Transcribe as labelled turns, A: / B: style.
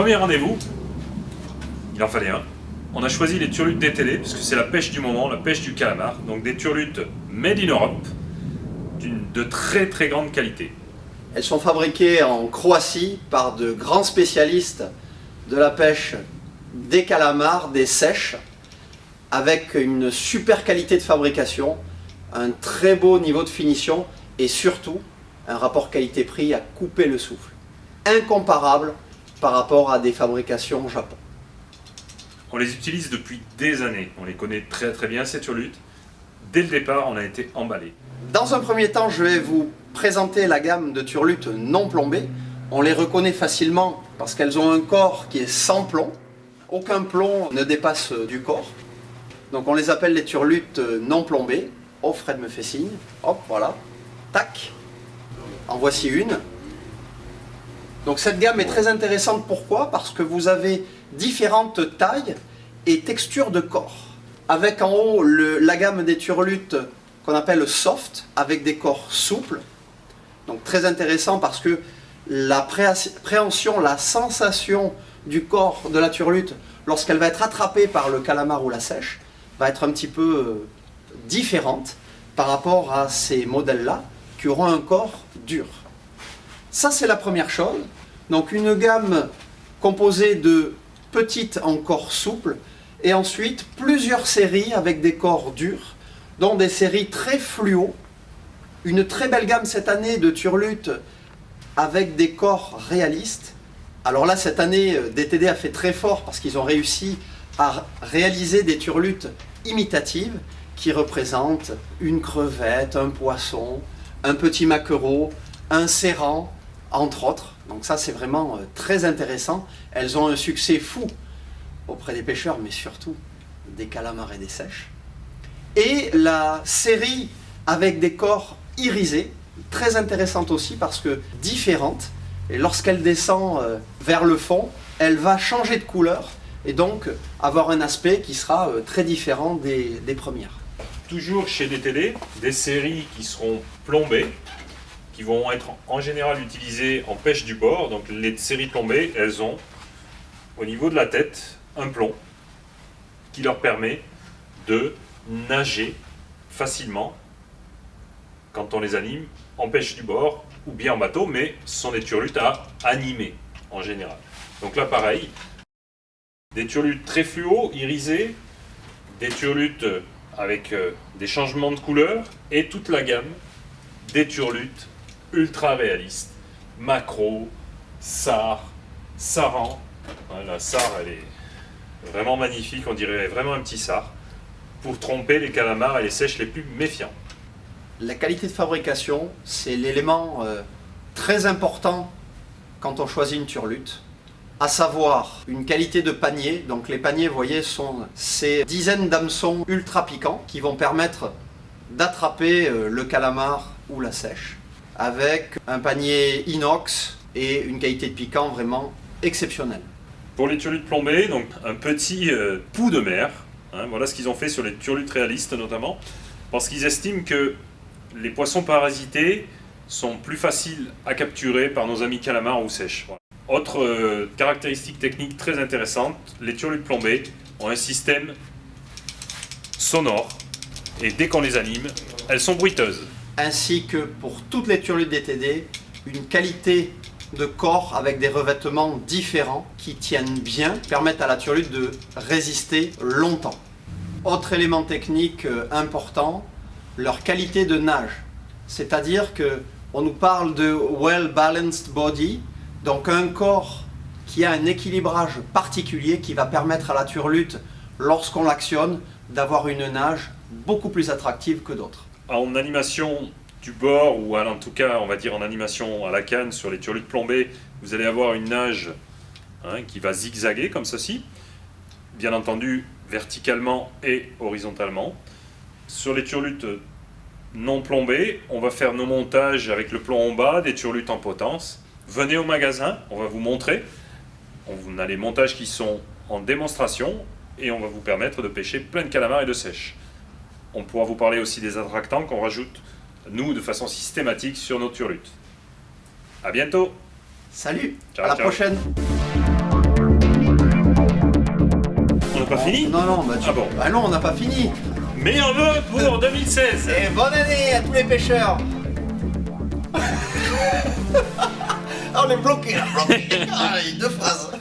A: Premier rendez-vous, il en fallait un. On a choisi les turlutes DTD, parce que c'est la pêche du moment, la pêche du calamar. Donc des turlutes made in Europe, de très très grande qualité.
B: Elles sont fabriquées en Croatie par de grands spécialistes de la pêche des calamars, des sèches, avec une super qualité de fabrication, un très beau niveau de finition et surtout un rapport qualité-prix à couper le souffle. Incomparable par rapport à des fabrications au Japon.
A: On les utilise depuis des années, on les connaît très très bien ces turlutes. Dès le départ, on a été emballés.
B: Dans un premier temps, je vais vous présenter la gamme de turlutes non plombées. On les reconnaît facilement parce qu'elles ont un corps qui est sans plomb. Aucun plomb ne dépasse du corps. Donc on les appelle les turlutes non plombées. Oh, Fred me fait signe. Hop, voilà. Tac. En voici une. Donc cette gamme est très intéressante. Pourquoi? Parce que vous avez différentes tailles et textures de corps. Avec en haut la gamme des turlutes qu'on appelle soft, avec des corps souples. Donc très intéressant parce que la préhension, la sensation du corps de la turlute, lorsqu'elle va être attrapée par le calamar ou la sèche, va être un petit peu différente par rapport à ces modèles-là qui auront un corps dur. Ça, c'est la première chose. Donc une gamme composée de petites en corps souples et ensuite plusieurs séries avec des corps durs, dont des séries très fluo. Une très belle gamme cette année de turlutes avec des corps réalistes. Alors là, cette année, DTD a fait très fort parce qu'ils ont réussi à réaliser des turlutes imitatives qui représentent une crevette, un poisson, un petit maquereau, un serrant, entre autres. Donc ça, c'est vraiment très intéressant. Elles ont un succès fou auprès des pêcheurs, mais surtout des calamars et des sèches. Et la série avec des corps irisés, très intéressante aussi parce que différente. Et lorsqu'elle descend vers le fond, elle va changer de couleur et donc avoir un aspect qui sera très différent des premières.
A: Toujours chez DTD, des séries qui seront plombées, qui vont être en général utilisées en pêche du bord. Donc les séries plombées, elles ont au niveau de la tête un plomb qui leur permet de nager facilement quand on les anime en pêche du bord ou bien en bateau, mais ce sont des turlutes à animer en général. Donc là pareil, des turlutes très fluo, irisées, des turlutes avec des changements de couleur et toute la gamme des turlutes ultra réalistes, macro, sard, saran. La sard, elle est vraiment magnifique, on dirait vraiment un petit sard, pour tromper les calamars et les sèches les plus méfiants.
B: La qualité de fabrication, c'est l'élément très important quand on choisit une turlute, à savoir une qualité de panier. Donc les paniers, vous voyez, sont ces dizaines d'hameçons ultra piquants qui vont permettre d'attraper le calamar ou la sèche, avec un panier inox et une qualité de piquant vraiment exceptionnelle.
A: Pour les turlutes plombées, donc un petit pouls de mer. Voilà ce qu'ils ont fait sur les turlutes réalistes notamment, parce qu'ils estiment que les poissons parasités sont plus faciles à capturer par nos amis calamars ou sèches. Voilà. Autre caractéristique technique très intéressante, les turlutes plombées ont un système sonore et dès qu'on les anime, elles sont bruiteuses.
B: Ainsi que pour toutes les turlutes DTD, une qualité de corps avec des revêtements différents qui tiennent bien, permettent à la turlute de résister longtemps. Autre élément technique important, leur qualité de nage. C'est-à-dire qu'on nous parle de well-balanced body, donc un corps qui a un équilibrage particulier qui va permettre à la turlute, lorsqu'on l'actionne, d'avoir une nage beaucoup plus attractive que d'autres.
A: En animation du bord, ou en tout cas on va dire en animation à la canne sur les turlutes plombées, vous allez avoir une nage qui va zigzaguer comme ceci, bien entendu verticalement et horizontalement. Sur les turlutes non plombées, on va faire nos montages avec le plomb en bas, des turlutes en potence. Venez au magasin, on va vous montrer. On a les montages qui sont en démonstration et on va vous permettre de pêcher plein de calamars et de sèches. On pourra vous parler aussi des attractants qu'on rajoute, nous, de façon systématique sur nos turlutes. À bientôt.
B: Salut,
A: ciao,
B: à la
A: ciao.
B: prochaine.
A: pas fini?
B: Non, non, bah,
A: Ah bon.
B: Bah non, on n'a pas fini.
A: Meilleurs vœux pour 2016.
B: Et bonne année à tous les pêcheurs. Ah, on est bloqué là, bloqué. Ah, les deux phrases.